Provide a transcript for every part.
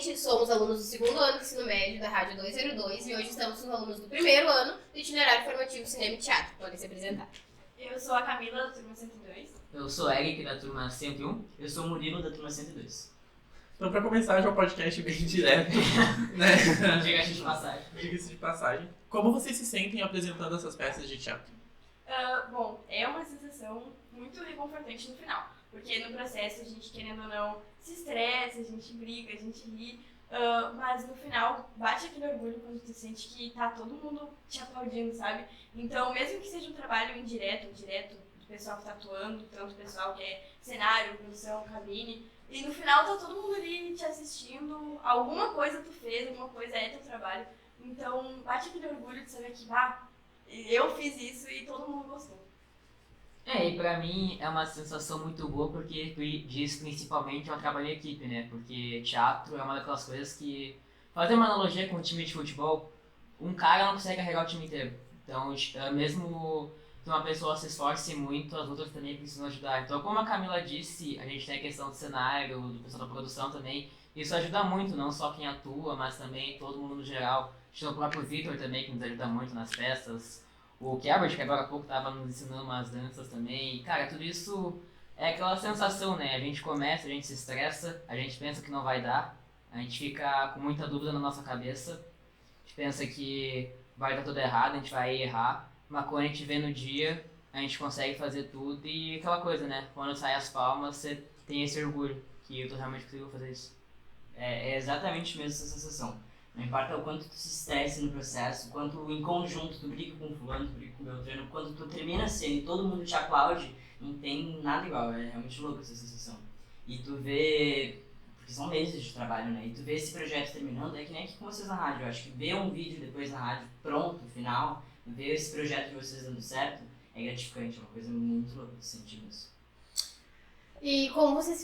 gente, somos alunos do segundo ano do ensino médio da Rádio 202 e hoje estamos com alunos do primeiro ano do itinerário formativo Cinema e Teatro. Podem se apresentar. Eu sou a Camila, da turma 102. Eu sou o Eric, da turma 101. Eu sou o Murilo, da turma 102. Então, pra começar, já é um podcast bem direto, né? Diga-se de passagem. Diga-se de passagem. Como vocês se sentem apresentando essas peças de teatro? Bom, é uma sensação muito reconfortante no final. Porque no processo a gente, querendo ou não, se estressa, a gente briga, a gente ri. Mas no final, bate aquele orgulho quando tu sente que tá todo mundo te aplaudindo, sabe? Então, mesmo que seja um trabalho indireto ou direto, do pessoal que tá atuando, tanto o pessoal que é cenário, produção, cabine, e no final tá todo mundo ali te assistindo, alguma coisa tu fez, alguma coisa é teu trabalho. Então, bate aquele orgulho de saber que, eu fiz isso e todo mundo gostou. E pra mim é uma sensação muito boa porque tu diz principalmente é um trabalho em equipe, né? Porque teatro é uma daquelas coisas que, fazer uma analogia com um time de futebol, um cara não consegue carregar o time inteiro. Então, mesmo que uma pessoa se esforce muito, as outras também precisam ajudar. Então, como a Camila disse, a gente tem a questão do cenário, do pessoal da produção também. Isso ajuda muito, não só quem atua, mas também todo mundo no geral. A gente tem o próprio Victor também, que nos ajuda muito nas festas. O Kerbert, que agora há pouco estava nos ensinando umas danças também. E, cara, tudo isso é aquela sensação, né? A gente começa, a gente se estressa, a gente pensa que não vai dar, a gente fica com muita dúvida na nossa cabeça, a gente pensa que vai dar tudo errado, a gente vai errar, mas quando a gente vê no dia, a gente consegue fazer tudo e aquela coisa, né? Quando sai as palmas, você tem esse orgulho que eu realmente consigo fazer isso. É exatamente mesmo essa sensação. Não importa o quanto tu se estresse no processo, o quanto em conjunto tu briga com fulano, tu briga com o Beltrano, quando tu termina a cena e todo mundo te aplaude, não tem nada igual, é realmente louco essa sensação. E tu vê, porque são meses de trabalho, né, e tu vê esse projeto terminando, é que nem aqui com vocês na rádio, eu acho que ver um vídeo depois na rádio pronto, final, ver esse projeto de vocês dando certo, é gratificante, é uma coisa muito louca de sentir isso. E como vocês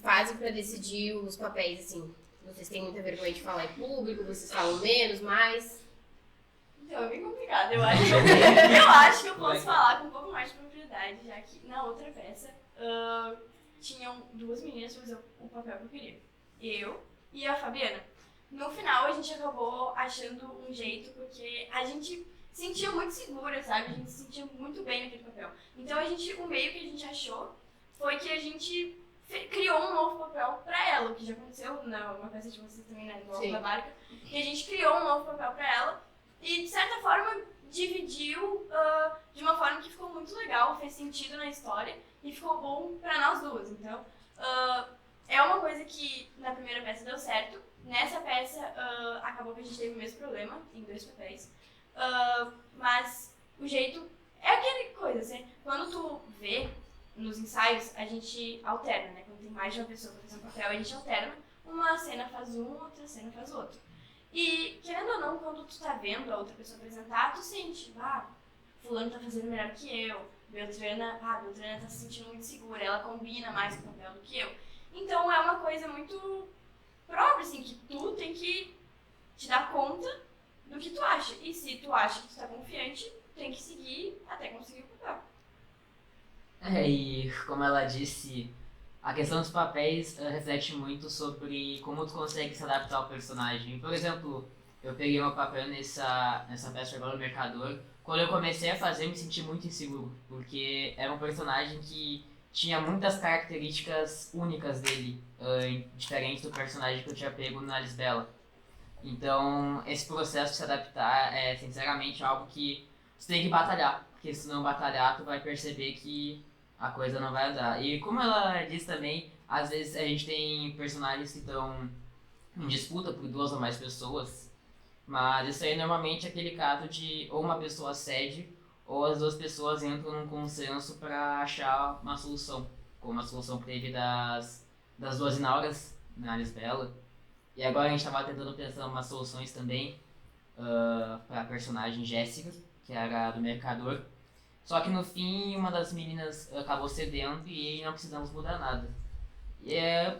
fazem pra decidir os papéis, assim? Vocês têm muita vergonha de falar em público, vocês falam menos, mais? Então, é bem complicado. Eu acho que eu posso falar com um pouco mais de propriedade, já que na outra peça tinham duas meninas pra fazer o papel que eu queria. Eu e a Fabiana. No final, a gente acabou achando um jeito, porque a gente se sentia muito segura, sabe? A gente se sentia muito bem naquele papel. Então, o meio que a gente achou foi que a gente criou um novo papel pra ela, o que já aconteceu numa peça de vocês também, né, no Alto da Barca, que a gente criou um novo papel pra ela e, de certa forma, dividiu de uma forma que ficou muito legal, fez sentido na história e ficou bom pra nós duas. Então, é uma coisa que na primeira peça deu certo, nessa peça acabou que a gente teve o mesmo problema, em 2 papéis, mas o jeito é aquela coisa, assim, quando tu vê nos ensaios, a gente alterna, né? Quando tem mais de uma pessoa pra fazer um papel, a gente alterna. Uma cena faz um, outra cena faz o outro. E, querendo ou não, quando tu tá vendo a outra pessoa apresentar, tu sente, fulano tá fazendo melhor que eu. Beltrana tá se sentindo muito segura, ela combina mais com o papel do que eu. Então, é uma coisa muito própria, assim, que tu tem que te dar conta do que tu acha. E se tu acha que tu tá confiante, tem que seguir até conseguir o papel. E como ela disse, a questão dos papéis reflete muito sobre como tu consegue se adaptar ao personagem. Por exemplo, eu peguei meu papel nessa peça agora, o Mercador. Quando eu comecei a fazer, eu me senti muito inseguro, porque era um personagem que tinha muitas características únicas dele, diferente do personagem que eu tinha pego na Lisbela. Então, esse processo de se adaptar é, sinceramente, algo que você tem que batalhar, porque se não batalhar, tu vai perceber que a coisa não vai andar. E como ela disse também, às vezes a gente tem personagens que estão em disputa por 2 ou mais pessoas, mas isso aí normalmente é aquele caso de ou uma pessoa cede ou as 2 pessoas entram num consenso para achar uma solução, como a solução que teve das 2 Inauras na Lisbela. E agora a gente estava tentando pensar umas soluções também para a personagem Jéssica, que era do Mercador. Só que no fim, uma das meninas acabou cedendo e não precisamos mudar nada.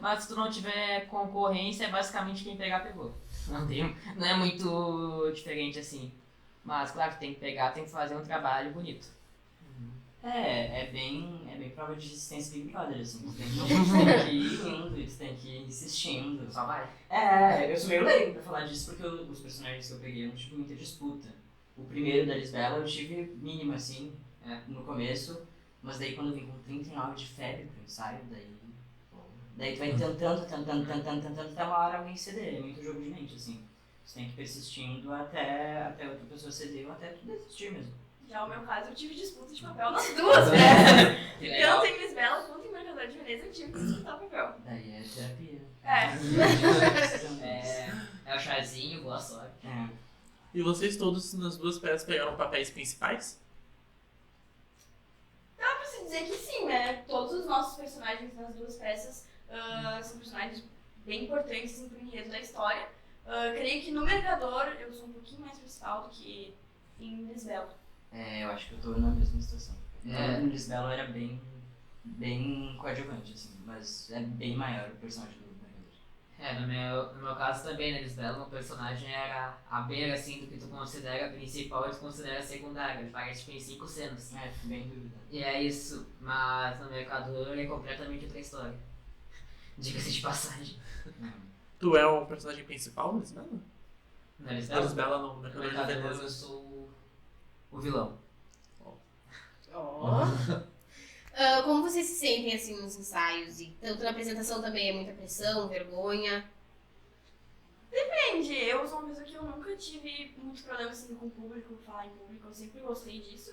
Mas se tu não tiver concorrência, é basicamente quem pegar, pegou. Não é muito diferente assim. Mas claro que tem que pegar, tem que fazer um trabalho bonito. É bem prova de resistência Big Brother, assim. Tu tem que ir indo e tu tem que ir insistindo. Só vai. Eu sou meio leigo pra falar disso porque os personagens que eu peguei eu não tive muita disputa. O primeiro da Lisbela eu tive mínimo, assim, no começo, mas daí quando eu vim com 39 de febre pro ensaio, daí tu vai tentando, até uma hora alguém ceder. É muito jogo de mente, assim. Você tem que ir persistindo até outra pessoa ceder ou até tu desistir mesmo. Já o meu caso, eu tive disputa de papel nas duas peças. Que legal. Tanto em Lisbela quanto em Mercador de Veneza eu tive que disputar papel. Daí é terapia. É o chazinho, boa sorte. E vocês todos nas duas peças pegaram papéis principais? Dá pra se dizer que sim, né? Todos os nossos personagens nas duas peças são personagens bem importantes assim, pro enredo da história. Creio que no Mercador eu sou um pouquinho mais principal do que em Lisbela. Eu acho que eu tô na mesma situação. No Lisbela era bem coadjuvante, assim, mas é bem maior o personagem do Mercador. No meu caso também, na Lisbela, o personagem era à beira, assim, do que tu considera principal e tu considera secundário. Ele parece que tem 5 cenas. Fico bem em dúvida. E é isso, mas no Mercador é completamente outra história. Diga-se de passagem. Tu é o personagem principal na Lisbela? Na Na Lisbela, Lisbela no no Mercador de Mercador Veneza. eu sou o vilão. Como vocês se sentem assim nos ensaios? E tanto na apresentação também é muita pressão, vergonha? Depende, eu sou uma pessoa que eu nunca tive muito problema assim, com o público, falar em público, eu sempre gostei disso.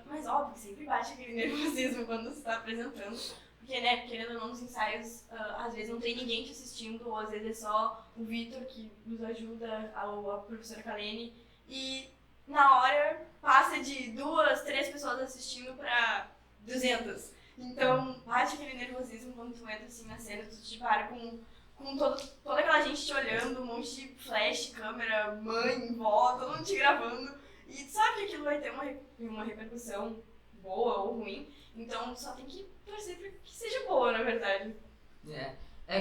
Mas óbvio que sempre bate aquele nervosismo quando você está apresentando. Porque, né, querendo ou não, nos ensaios, às vezes não tem ninguém te assistindo, ou às vezes é só o Vitor que nos ajuda, ou a professora Kalene. E na hora passa de 2, 3 pessoas assistindo pra 200. Então bate aquele nervosismo quando tu entra assim na cena, tu te para com toda aquela gente te olhando, um monte de flash, câmera, mãe, vó, todo mundo te gravando. E tu sabe que aquilo vai ter uma repercussão boa ou ruim, então só tem que torcer pra que seja boa, na verdade.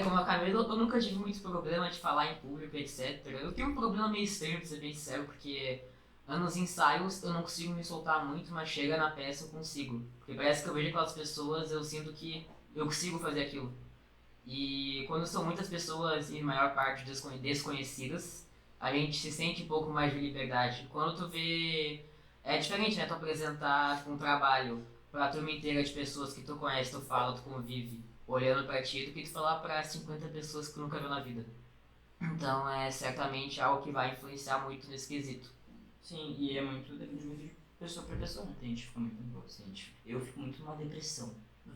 Como a Camila, eu nunca tive muito problema de falar em público, etc. Eu tenho um problema meio estranho, pra ser bem sincero, porque nos ensaios eu não consigo me soltar muito, mas chega na peça eu consigo. Porque parece que eu vejo aquelas pessoas, eu sinto que eu consigo fazer aquilo. E quando são muitas pessoas, e maior parte desconhecidas, a gente se sente um pouco mais de liberdade. Quando tu vê... É diferente, né? Tu apresentar um trabalho pra turma inteira de pessoas que tu conhece, tu fala, tu convive, olhando pra ti, do que tu falar pra 50 pessoas que tu nunca viu na vida. Então é certamente algo que vai influenciar muito nesse quesito. Sim, e depende muito de pessoa pra pessoa, né? Tem gente que fica muito nervosa, eu fico muito numa depressão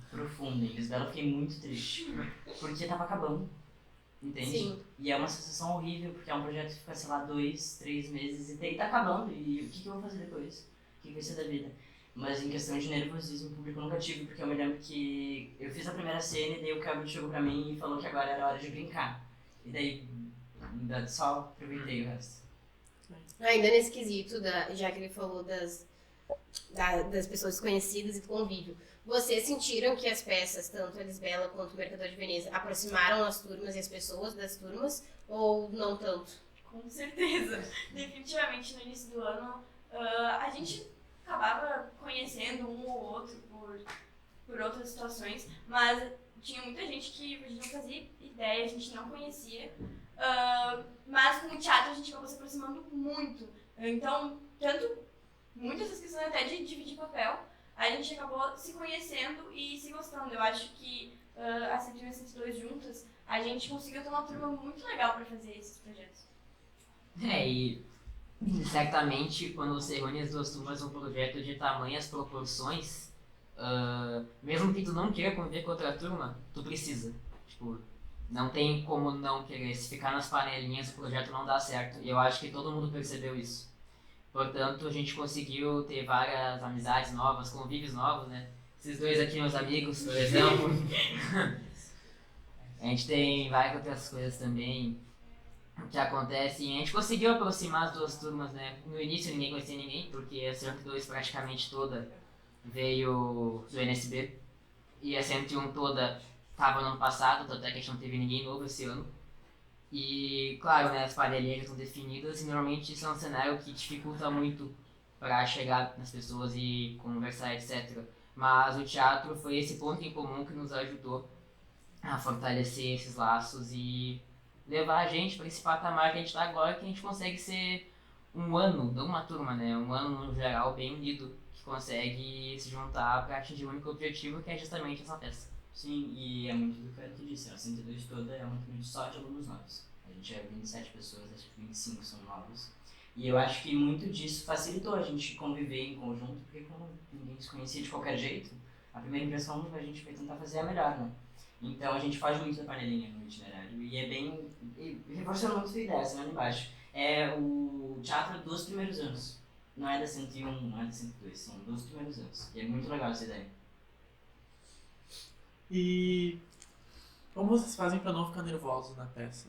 profunda. Em Lisbela eu fiquei muito triste, porque tava acabando, entende? Sim. E é uma sensação horrível, porque é um projeto que fica, sei lá, 2, 3 meses e tá acabando, e o que eu vou fazer depois? O que vai ser da vida? Mas em questão de nervosismo, o público eu nunca tive, porque eu me lembro que eu fiz a primeira cena e daí o Cabo chegou pra mim e falou que agora era hora de brincar. E daí, só aproveitei o resto. Ainda nesse quesito, já que ele falou das pessoas desconhecidas e do convívio, vocês sentiram que as peças, tanto a Lisbela quanto o Mercador de Veneza, aproximaram as turmas e as pessoas das turmas, ou não tanto? Com certeza. Definitivamente no início do ano a gente acabava conhecendo um ou outro por outras situações, mas tinha muita gente que a gente não fazia ideia, a gente não conhecia. Mas com o teatro a gente acabou se aproximando muito. Então, muitas das questões até de dividir papel, a gente acabou se conhecendo e se gostando. Eu acho que assim, essas duas juntas, a gente conseguiu ter uma turma muito legal para fazer esses projetos. E certamente quando você reúne as duas turmas num projeto de tamanhas proporções, mesmo que tu não queira conviver com outra turma, tu precisa. Tipo, não tem como não querer. Se ficar nas panelinhas, o projeto não dá certo. E eu acho que todo mundo percebeu isso. Portanto, a gente conseguiu ter várias amizades novas, convívios novos, né? Esses dois aqui, meus amigos, por exemplo. A gente tem várias outras coisas também que acontecem. A gente conseguiu aproximar as duas turmas, né? No início ninguém conhecia ninguém, porque a 102 praticamente toda veio do NSB. E a 101 toda estava no ano passado, tanto é que a gente não teve ninguém novo esse ano. E, claro, né, as panelinhas estão definidas e normalmente isso é um cenário que dificulta muito para chegar nas pessoas e conversar, etc. Mas o teatro foi esse ponto em comum que nos ajudou a fortalecer esses laços e levar a gente para esse patamar que a gente está agora, que a gente consegue ser um ano, não uma turma, né? Um ano no geral bem unido, que consegue se juntar para atingir o único objetivo, que é justamente essa peça. Sim, e é muito do que tu disse, a 102 toda é uma turma só de alunos novos. A gente é 27 pessoas, acho que 25 são novos. E eu acho que muito disso facilitou a gente conviver em conjunto, porque como ninguém se conhecia de qualquer jeito, a primeira impressão a gente foi tentar fazer a melhor, né? Então a gente faz muito da panelinha no itinerário, e é bem... E reforçando muito a sua ideia, assinando embaixo. É o teatro dos primeiros anos. Não é da 101, não é da 102, são dos primeiros anos. E é muito legal essa ideia. E como vocês fazem pra não ficar nervosos na peça?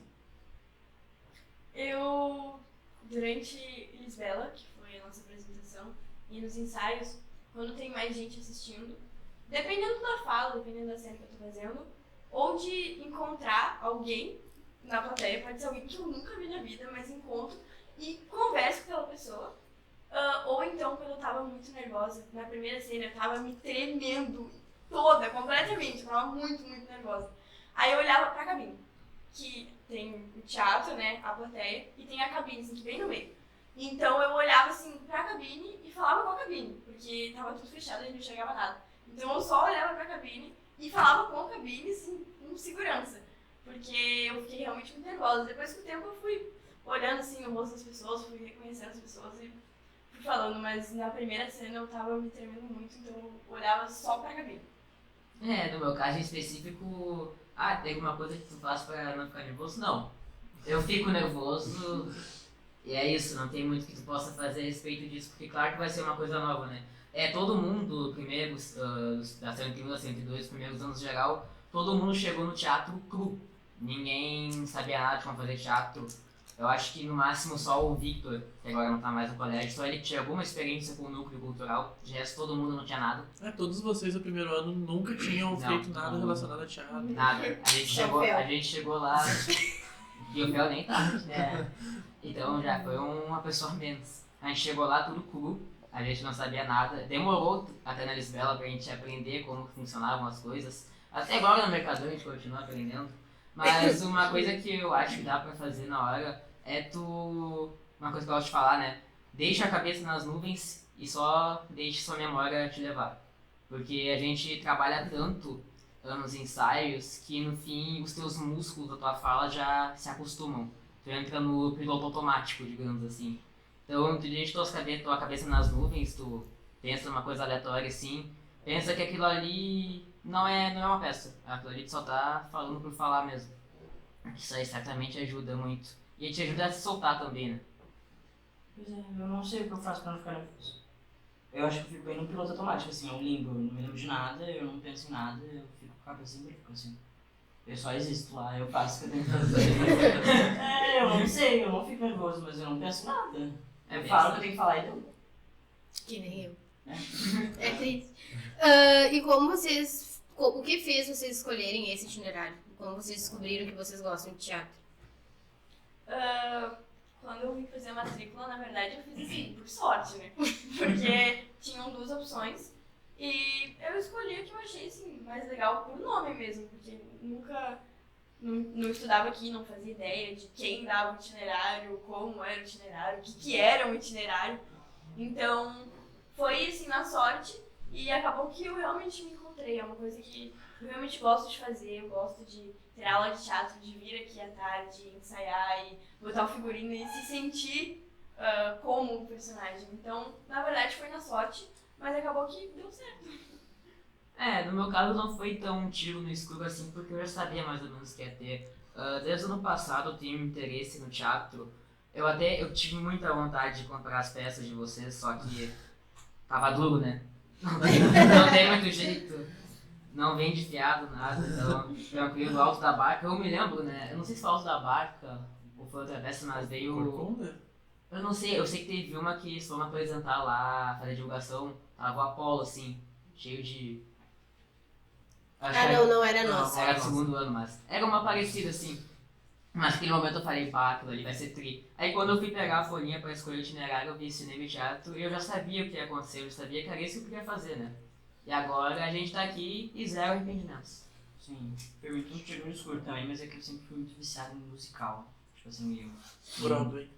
Eu, durante Lisbela, que foi a nossa apresentação, e nos ensaios, quando tem mais gente assistindo, dependendo da fala, dependendo da cena que eu tô fazendo, ou de encontrar alguém na plateia, pode ser alguém que eu nunca vi na vida, mas encontro e converso com aquela pessoa. Ou então, quando eu tava muito nervosa, na primeira cena eu tava me tremendo toda, completamente, eu tava muito, muito nervosa. Aí eu olhava pra cabine, que tem o teatro, né, a plateia, e tem a cabine, assim, que bem no meio. Então eu olhava, assim, pra cabine e falava com a cabine, porque tava tudo fechado e não enxergava nada. Então eu só olhava pra cabine e falava com a cabine, assim, com segurança, porque eu fiquei realmente muito nervosa. Depois, com o tempo, eu fui olhando, assim, no rosto das pessoas, fui reconhecendo as pessoas e fui falando, mas na primeira cena eu tava me tremendo muito, então eu olhava só pra cabine. No meu caso em específico, tem alguma coisa que tu faz pra não ficar nervoso? Não. Eu fico nervoso e é isso, não tem muito que tu possa fazer a respeito disso, porque claro que vai ser uma coisa nova, né? Todo mundo, primeiros, da 101, da 102, os primeiros anos em geral, todo mundo chegou no teatro cru. Ninguém sabia nada de como fazer teatro. Eu acho que no máximo só o Victor, que agora não tá mais no colégio, só ele que tinha alguma experiência com o núcleo cultural, de resto todo mundo não tinha nada. Todos vocês no primeiro ano nunca tinham Não, feito nada não. relacionado a teatro. Nada. A gente chegou lá e o Fel nem tava. Então já foi uma pessoa a menos. A gente chegou lá tudo cru, a gente não sabia nada. Demorou até na Lisbela pra gente aprender como funcionavam as coisas. Até agora no Mercador a gente continua aprendendo. Mas uma coisa que eu acho que dá pra fazer na hora é uma coisa que eu gosto de falar, né? Deixa a cabeça nas nuvens e só deixe sua memória te levar. Porque a gente trabalha tanto nos ensaios que no fim os teus músculos da tua fala já se acostumam. Tu entra no piloto automático, digamos assim. Então tu deixa tua cabeça nas nuvens, tu pensa numa coisa aleatória assim, pensa que aquilo ali não é uma peça. Aquilo ali tu só tá falando por falar mesmo. Isso aí certamente ajuda muito. E te ajuda a se soltar também, né? Pois é, eu não sei o que eu faço pra não ficar nervoso. Eu acho que eu fico bem no piloto automático, assim, é um limbo, eu não me lembro de nada, eu não penso em nada, eu fico com a cabeça em branco, assim. Eu só existo lá, eu faço o que eu tenho que fazer. Eu não sei, eu não fico nervoso, mas eu não penso em nada. Eu falo o que eu tenho que falar e deu. Que nem eu. É triste. E como vocês... O que fez vocês escolherem esse itinerário? Como vocês descobriram que vocês gostam de teatro? Quando eu vim fazer a matrícula, na verdade, eu fiz assim, por sorte, né? Porque tinham duas opções e eu escolhi a que eu achei assim, mais legal por nome mesmo, porque nunca não estudava aqui, não fazia ideia de quem dava o itinerário, como era o itinerário, o que era um itinerário. Então, foi assim, na sorte, e acabou que eu realmente me encontrei. É uma coisa que eu realmente gosto de fazer, eu gosto de ter aula de teatro, de vir aqui à tarde, ensaiar e botar o figurino e se sentir como um personagem. Então, na verdade, foi na sorte, mas acabou que deu certo. No meu caso não foi tão um tiro no escuro assim, porque eu já sabia mais ou menos o que ia ter. Desde o ano passado eu tenho interesse no teatro. Eu tive muita vontade de comprar as peças de vocês, só que tava duro, né? Não tem muito jeito. Não vende fiado, nada, então tranquilo, Alto da Barca, eu me lembro, né? Eu não sei se foi Alto da Barca ou foi outra peça, mas veio... Corcunda? Eu não sei, eu sei que teve uma que eles foram apresentar lá, fazer divulgação, tava o Apolo, assim, cheio de... Não era nossa. Era do segundo ano, mas era uma parecida, assim. Mas naquele momento eu falei, pá, aquilo ali vai ser tri. Aí quando eu fui pegar a folhinha pra escolher o itinerário, eu vi cinema e teatro e eu já sabia o que ia acontecer, eu já sabia que era isso que eu queria fazer, né? E agora a gente tá aqui e zero arrependimentos. Sim, foi muito um tiro no escuro também, mas é que eu sempre fui muito viciado em musical. Tipo assim, Broadway.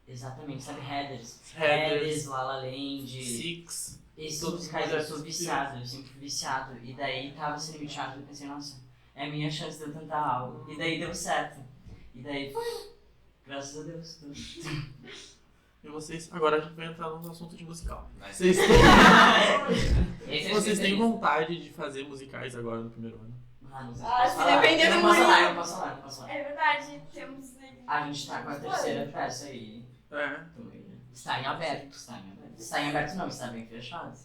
Exatamente, sabe? Heathers, Heathers, La La Land. Six. Esses Todos musicais os eu sou viciado, eu sempre fui viciado. E daí tava sendo teatro e eu pensei, nossa, é a minha chance de eu tentar algo. E daí deu certo. E daí foi. Graças a Deus. E vocês, agora a gente vai entrar no assunto de musical. Mas- Vocês têm, Esse é o vocês têm especialista. vontade de fazer musicais agora no primeiro ano? Ah, não sei Ah, posso se falar. depender Eu do não posso falar, Murilo. eu não posso falar, não posso falar. É verdade, temos. A gente tá com a terceira peça aí. É. Está em aberto. Está em aberto. Está em aberto não, está bem fechado.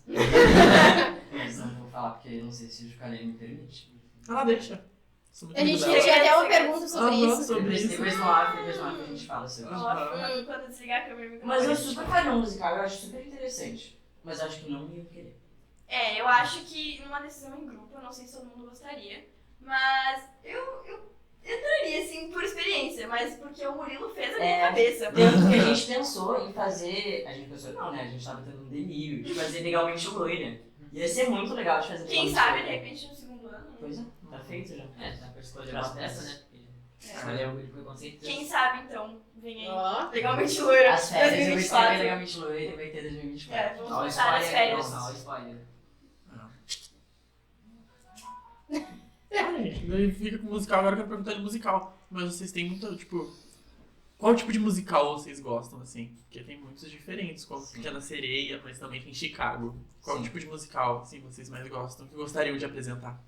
Mas não vou falar porque não sei se o Calheiro me permite. Ah, deixa. Sou muito A gente amigo dela. tinha até uma pergunta sobre Aham, isso. sobre isso. Depois no off a gente fala sobre isso. Quando desligar a câmera, Mas eu super faria um musical, eu acho super interessante. Mas acho que não ia querer. É, eu acho que numa decisão em grupo, eu não sei se todo mundo gostaria, mas eu entraria, assim, por experiência, mas porque o Murilo fez a minha cabeça. Tanto que a gente pensou em fazer. A gente pensou, não, né? A gente tava tendo um delírio de fazer legalmente loira. Ia ser muito legal de fazer Quem legalmente sabe, de loira. repente, no segundo ano. né? Pois é, tá feito já. É, dá pra escolher uma peça, né? Porque escolher o preconceito. Quem sabe, então, vem aí. Ó. Legalmente loira. As férias eu vou escrever 2024. legalmente loira e vai ter É, 2024. vamos Olha o começar as spoiler, férias. não, olha o spoiler. Ah, gente, daí fica com musical, agora eu quero perguntar de musical. Mas vocês têm muito, tipo... Qual tipo de musical vocês gostam, assim? Porque tem muitos diferentes, como Sim. Pequena Sereia, mas também tem Chicago. Qual Sim. tipo de musical, assim, vocês mais gostam, que gostariam de apresentar?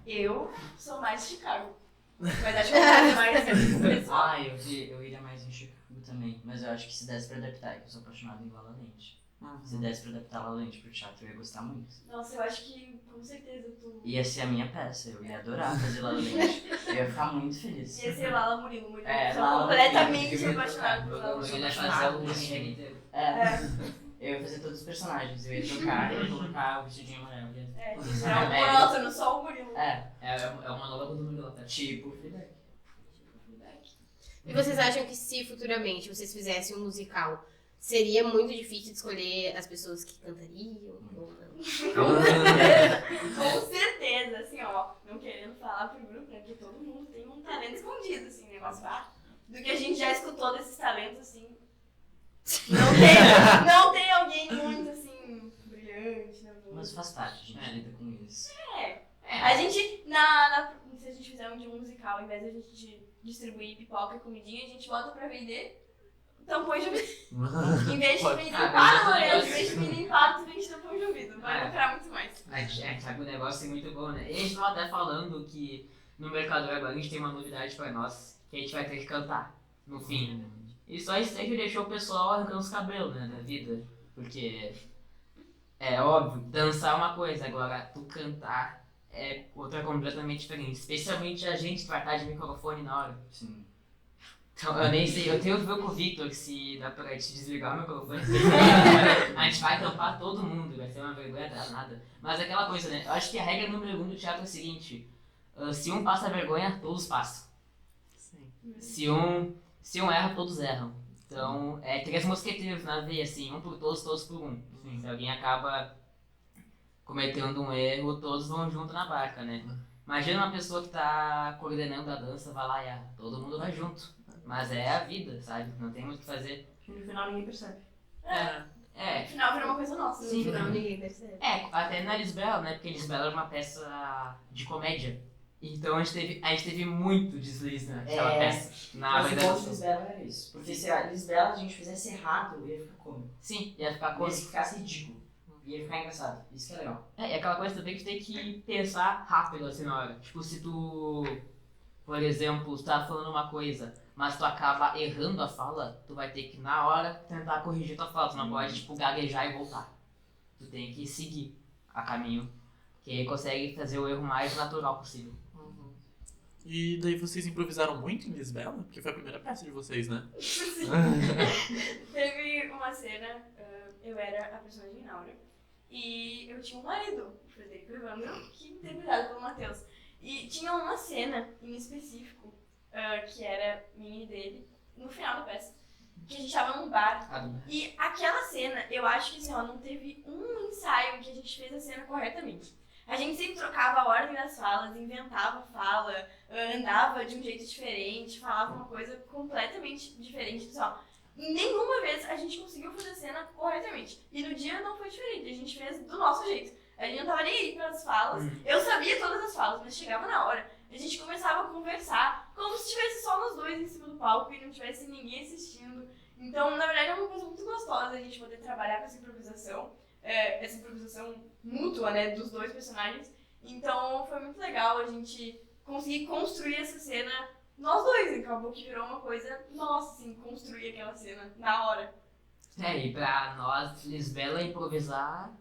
Eu sou mais Chicago. Mas acho que eu vou fazer mais pessoal. Ah, eu iria mais em Chicago também. Mas eu acho que se desse pra adaptar, que eu sou apaixonado em La La Land. Se desse pra adaptar La La Land pro teatro, eu ia gostar muito. Nossa, eu acho que com certeza tu. Ia ser a minha peça, eu ia adorar fazer La La Land. Eu ia ficar muito feliz. Ia ser Lala Murilo. Murilo. É, Sou Lala completamente Murilo. apaixonado por Lala Ele Murilo. ia fazer o enredo inteiro. É. Eu ia fazer todos os personagens, eu ia trocar, eu ia colocar o vestidinho amarelo. É, será um monótono, só o Murilo. É, o monólogo do Murilo até. tipo Fleabag. E vocês acham que se futuramente vocês fizessem um musical, seria muito difícil de escolher as pessoas que cantariam ou não? Com certeza, assim, ó, não querendo falar pro grupo, né, porque todo mundo tem um talento escondido, assim, negócio do que a gente já escutou desses talentos, assim, não tem alguém muito, assim, brilhante, né, Mas faz parte, a gente lida com isso. a gente, se a gente fizer um de um musical, ao invés de a gente distribuir pipoca e comidinha, a gente bota pra vender tampões de ouvido. Em vez de Pode. vender Ah, empada, mas Lorena, em esse vez de vender empada, tu vende tampões de ouvido. Vai lucrar muito mais. A gente sabe que o negócio é muito bom, né? E a gente tava até falando que no Mercador agora a gente tem uma novidade pra nós, que a gente vai ter que cantar no fim. E só isso aí que deixou o pessoal arrancando os cabelos, né, da vida. Porque é óbvio, dançar é uma coisa, agora tu cantar é outra completamente diferente. Especialmente a gente que vai estar de microfone na hora. Sim. Então, eu nem sei, eu tenho que ver com o Victor se dá pra gente desligar o microfone. A gente vai tampar todo mundo, vai ser uma vergonha danada. Mas aquela coisa, né? Eu acho que a regra número 1 do teatro é a seguinte: se um passa vergonha, todos passam. Sim. Se um erra, todos erram. Então, é 3 mosqueteiros na veia, assim, um por todos, todos por um. Se alguém acaba cometendo um erro, todos vão junto na barca, né? Imagina uma pessoa que tá coordenando a dança, vai lá e erra. Todo mundo vai junto. Mas é a vida, sabe? Não tem muito o que fazer. No final ninguém percebe. No final vira uma coisa nossa. No final ninguém percebe. Até na Lisbela, né? Porque Lisbela era uma peça de comédia. Então a gente teve muito deslize naquela peça. Na Mas o verdade. ponto de Lisbela era isso. Porque se a Lisbela a gente fizesse errado, ia ficar cômico. Sim, ia ficar Mas coisa. se ficasse ridículo, ia ficar engraçado. Isso que é legal. E aquela coisa também que tu tem que pensar rápido assim na hora. Tipo, se tu, por exemplo, tu tá falando uma coisa, mas tu acaba errando a fala, tu vai ter que na hora tentar corrigir tua fala. Tu não pode, tipo, gaguejar e voltar. Tu tem que seguir a caminho, que aí consegue fazer o erro mais natural possível. E daí vocês improvisaram muito em Lisbela? Porque foi a primeira peça de vocês, né? Teve uma cena, eu era a personagem Naura, e eu tinha um marido, o Frederico Evandro, que interpretado pelo Matheus. E tinha uma cena em específico, que era minha e dele, no final da peça, que a gente tava num bar. E aquela cena, eu acho que assim, ó, não teve um ensaio que a gente fez a cena corretamente. A gente sempre trocava a ordem das falas, inventava fala, andava de um jeito diferente, falava uma coisa completamente diferente. Pessoal, nenhuma vez a gente conseguiu fazer a cena corretamente. E no dia não foi diferente, a gente fez do nosso jeito. A gente não tava nem aí pelas falas, eu sabia todas as falas, mas chegava na hora, a gente começava a conversar como se estivesse só nós dois em cima do palco e não tivesse ninguém assistindo. Então, na verdade, é uma coisa muito gostosa a gente poder trabalhar com essa improvisação mútua, né, dos dois personagens. Então, foi muito legal a gente conseguir construir essa cena nós dois. Acabou que virou uma coisa nossa, assim, construir aquela cena na hora. E pra nós, Lisbela, improvisar,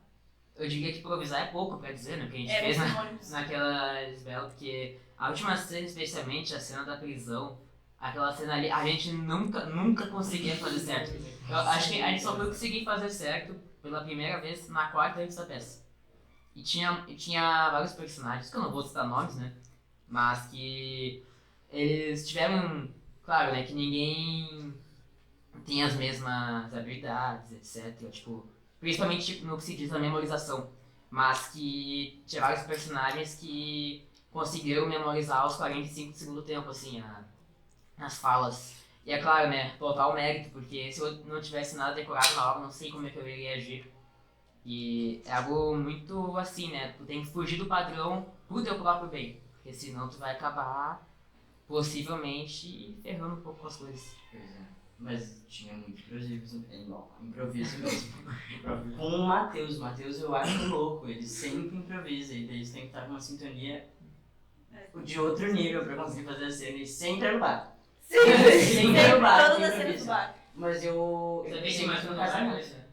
eu diria que improvisar é pouco pra dizer, né? O que a gente fez naquela Lisbela, porque a última cena, especialmente, a cena da prisão, aquela cena ali, a gente nunca conseguia fazer certo. Eu acho que a gente só foi conseguir fazer certo pela primeira vez na quarta vez da peça. E tinha vários personagens, que eu não vou citar nomes, né? Mas que eles tiveram, claro, né, que ninguém tem as mesmas habilidades, etc. Tipo, principalmente no que se diz da memorização. Mas que tinha vários personagens que conseguiram memorizar aos 45 do segundo tempo, assim, as falas. E é claro, né, total mérito, porque se eu não tivesse nada decorado na hora, não sei como é que eu iria agir. E é algo muito assim, né, tu tem que fugir do padrão pro teu próprio bem, porque senão tu vai acabar, possivelmente, ferrando um pouco com as coisas. Pois é. Mas tinha muito improviso mesmo. Com o Matheus. O Matheus eu acho louco, ele sempre improvisa, e daí você tem que estar numa sintonia de outro nível pra conseguir fazer a cena, e sempre é no bar. Sempre é no bar. Todas as cenas do bar. Mas eu Você pensei tem mais muito no casamento.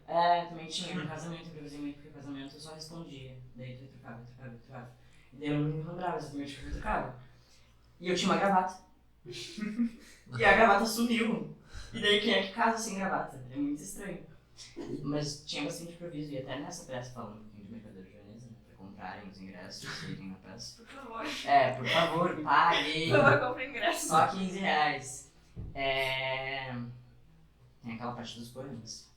Também tinha no casamento, eu improvisei muito, porque no casamento eu só respondia. Daí eu trocava. E daí eu não me lembrava exatamente o que eu trocava. E eu tinha uma gravata. E a gravata sumiu. E daí quem é que casa sem gravata? É muito estranho. Mas tinha bastante improviso, e até nessa peça, falando um pouquinho de Mercador de Veneza, né, pra comprarem os ingressos e irem na peça. Por favor. Por favor, paguem. Por favor, compre ingresso. Só R$15. Tem aquela parte dos poemas.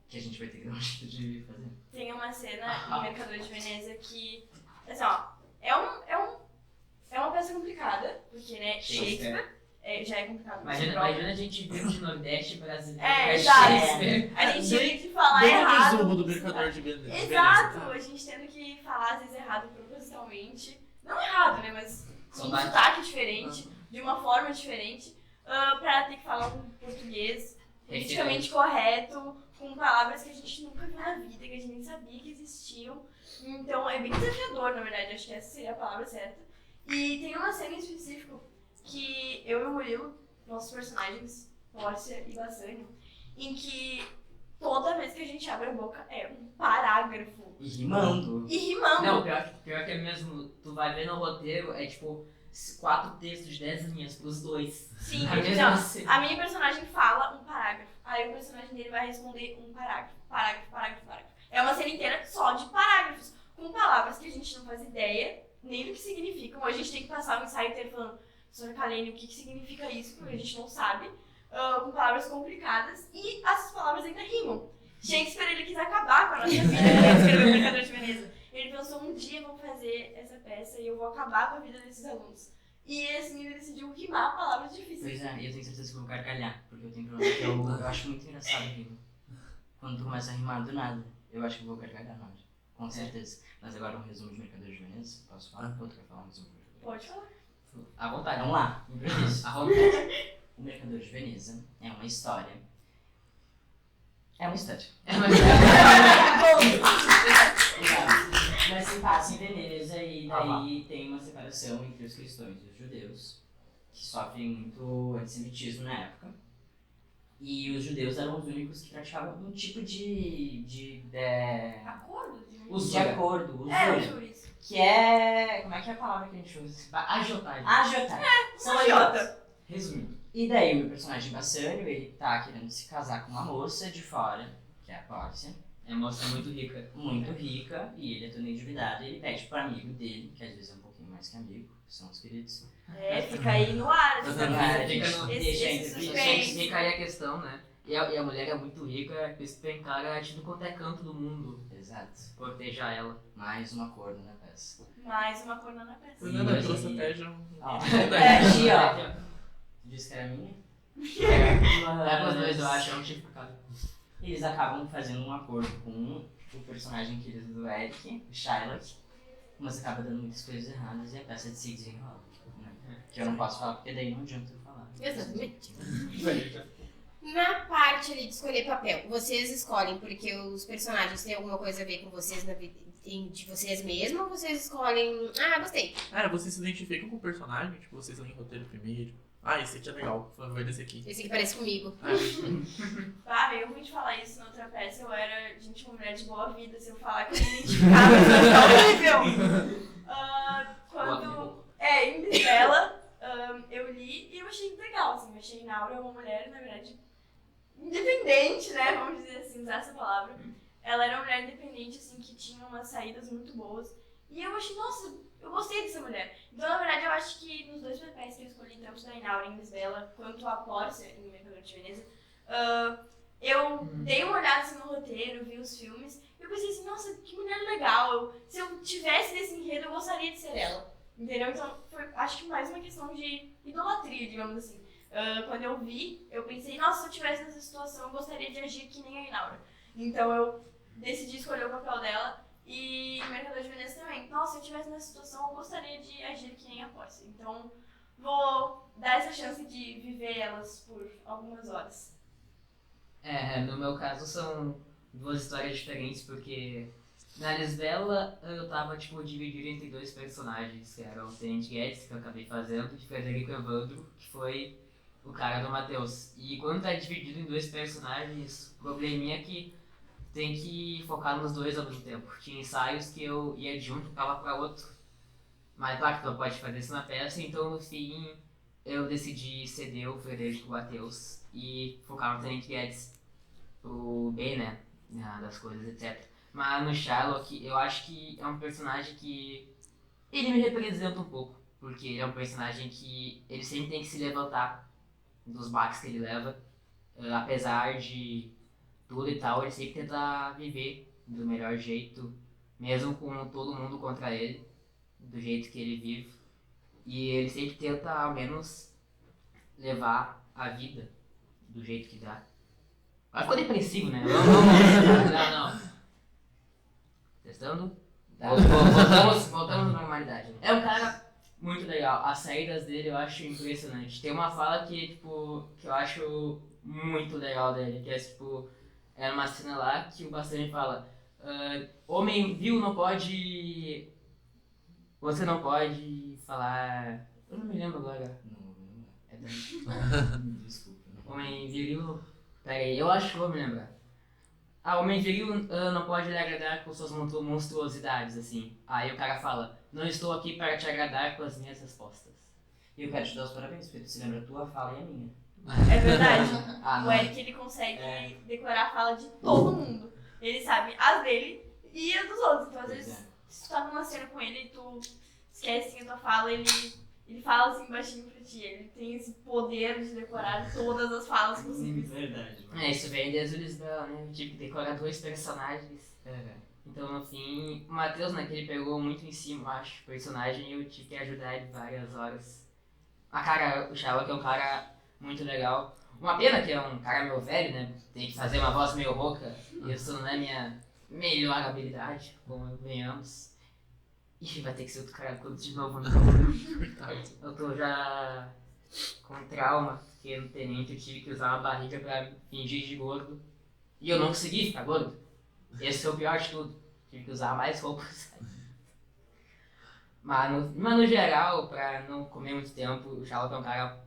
Que a gente vai ter que dar um jeito de fazer. Tem uma cena em Mercador de Veneza que, assim, ó, é uma peça complicada, porque, né, Shakespeare já é complicado. Imagina a gente vir de Nordeste brasileiro. Exato. Shakespeare. A gente tendo que falar Bem o errado. resumo do Mercador de Veneza. Exato, a gente tendo que falar às vezes errado propositalmente. Não errado, né, mas com um sotaque diferente, de uma forma diferente, pra ter que falar um português politicamente correto, com palavras que a gente nunca viu na vida, que a gente nem sabia que existiam. Então é bem desafiador, na verdade, acho que essa seria a palavra certa. E tem uma cena em específico que eu e o Murilo, nossos personagens, Pórcia e Bassânio, em que toda vez que a gente abre a boca é um parágrafo. E rimando. Não, pior que é mesmo, tu vai ver no roteiro, é tipo 4 textos de 10 linhas pros dois. Sim, mesmo assim. a minha personagem fala um parágrafo, aí o personagem dele vai responder um parágrafo. É uma cena inteira só de parágrafos, com palavras que a gente não faz ideia nem do que significam. A gente tem que passar o ensaio inteiro falando, Sra. Kalene, o que significa isso, porque a gente não sabe, com palavras complicadas, e essas palavras ainda rimam. Shakespeare, ele quis acabar com a nossa vida quando escreveu o Mercador de Veneza. Ele pensou, um dia vamos fazer essa peça e eu vou acabar com a vida desses alunos. E assim, ele decidiu rimar palavras difíceis. Pois é, e eu tenho certeza que eu vou gargalhar, porque eu tenho problema que eu acho muito engraçado rima. Quando tu começa a rimar do nada, eu acho que eu vou gargalhar na hora, com certeza. Mas agora um resumo de Mercador de Veneza, posso falar? Ou tu quer falar um resumo de Mercador de Veneza? Pode falar. À vontade. Vamos lá, improviso. À vontade. O Mercador de Veneza é uma história. É uma história. Mas se passa em Veneza e daí tem uma separação entre os cristãos e os judeus, que sofrem muito antissemitismo na época. E os judeus eram os únicos que praticavam um tipo de Acordo? uso de acordo, usura. Isso. Que é... Como é que é a palavra que a gente usa? Agiotagem. Agiotagem. São agiota. agiotas. Resumindo. E daí o meu personagem Bassânio, ele tá querendo se casar com uma moça de fora, que é a Pórcia. É uma moça muito rica. Muito rica, e ele é todo endividado, e ele pede pro amigo dele, que às vezes é um pouquinho mais que amigo, são os queridos. Fica aí no ar, assim, Fica aí a questão, né? E a mulher é muito rica, tem cara de tudo quanto é canto do mundo. Exato. Protejar ela. Mais uma corno na peça. Mais uma corna na peça. Pois é, da tua estratégia. Aqui, ó. Tu disse que era minha? Leva os dois, eu acho, é um tipo de cara. Eles acabam fazendo um acordo com o personagem querido do Eric, o Shylock, mas acaba dando muitas coisas erradas e a peça decide desenrolar. Né? Que eu não posso falar porque daí não adianta eu falar. Exatamente. Na parte ali de escolher papel, vocês escolhem porque os personagens têm alguma coisa a ver com vocês na vida de vocês mesmos, ou vocês escolhem, gostei. Vocês se identificam com o personagem? Tipo, vocês leem o roteiro primeiro. Esse aqui é legal, vai desse aqui. Esse aqui parece comigo. Meio ruim de falar isso na outra peça, eu era, gente, uma mulher de boa vida, se eu falar que eu me identificava, é horrível. Quando, em Lisbela, eu li e eu achei legal, assim, eu achei Inaura uma mulher, na verdade, independente, né, vamos dizer assim, usar essa palavra. Ela era uma mulher independente, assim, que tinha umas saídas muito boas. E eu achei, nossa, eu gostei dessa mulher. Então, na verdade, eu acho que nos dois papéis que eu escolhi, tanto da Inaura em Lisbela, quanto a Pórcia em Mercador de Veneza, eu dei uma olhada assim, no roteiro, vi os filmes, e eu pensei assim, nossa, que mulher legal. Se eu tivesse nesse enredo, eu gostaria de ser ela. Entendeu? Então, foi, acho que mais uma questão de idolatria, digamos assim. Quando eu vi, eu pensei, nossa, se eu tivesse nessa situação, eu gostaria de agir que nem a Inaura. Então, eu decidi escolher o papel dela. E o Mercador de Veneza também. Nossa, se eu estivesse nessa situação, eu gostaria de agir que nem a Pórcia. Então, vou dar essa chance de viver elas por algumas horas. No meu caso são duas histórias diferentes, porque na Lisbela eu tava, dividido entre dois personagens, que eram o Tenente Guedes, que eu acabei fazendo, e Frederico Evandro, que foi o cara do Matheus. E quando tá dividido em dois personagens, o probleminha é que tem que focar nos dois ao mesmo tempo. Tinha ensaios que eu ia de um, ficava pra outro. Mas claro que tu não pode fazer isso na peça, então no fim eu decidi ceder o Frederico pro Matheus e focar no Tenente Guedes, o bem, né, das coisas, etc. Mas no Shylock eu acho que é um personagem que ele me representa um pouco, porque ele é um personagem que ele sempre tem que se levantar dos baques que ele leva, apesar de tudo e tal, ele sempre tenta viver do melhor jeito, mesmo com todo mundo contra ele, do jeito que ele vive. E ele sempre tenta, ao menos, levar a vida do jeito que dá. Mas ficou depressivo, né? Não. Testando? Voltamos à normalidade. É um cara muito legal. As saídas dele eu acho impressionante. Tem uma fala que eu acho muito legal dele, que é é uma cena lá que o Bastante fala: homem viu não pode. Você não pode falar. Eu não me lembro agora. Não. Desculpa. Homem viril. Pera aí, eu acho que vou me lembrar. Homem viril não pode lhe agradar com suas monstruosidades, assim. Aí o cara fala: não estou aqui para te agradar com as minhas respostas. E eu quero te dar os parabéns, porque tu se lembra a tua fala e a minha. É verdade. Ah, O Eric, ele consegue decorar a fala de todo mundo. Ele sabe as dele e as dos outros. Então, às vezes, se tu tá numa cena com ele e tu esquece a tua fala, ele fala assim baixinho pra ti. Ele tem esse poder de decorar todas as falas possíveis. Verdade. Isso vem desde o Lisbela, né? Eu tive que decorar dois personagens. Então, no fim, o Matheus, né, que ele pegou muito em cima, eu acho, o personagem, e eu tive que ajudar ele várias horas. O Shylock é um cara muito legal. Uma pena que é um cara meio velho, né? Tem que fazer uma voz meio rouca. Isso não é minha melhor habilidade, convenhamos. E vai ter que ser outro cara todo de novo, não. Eu tô já com trauma, porque no Tenente eu tive que usar uma barriga pra fingir de gordo. E eu não consegui ficar gordo. Esse foi o pior de tudo. Tive que usar mais roupas. Mas no geral, pra não comer muito tempo, o Shylock é um cara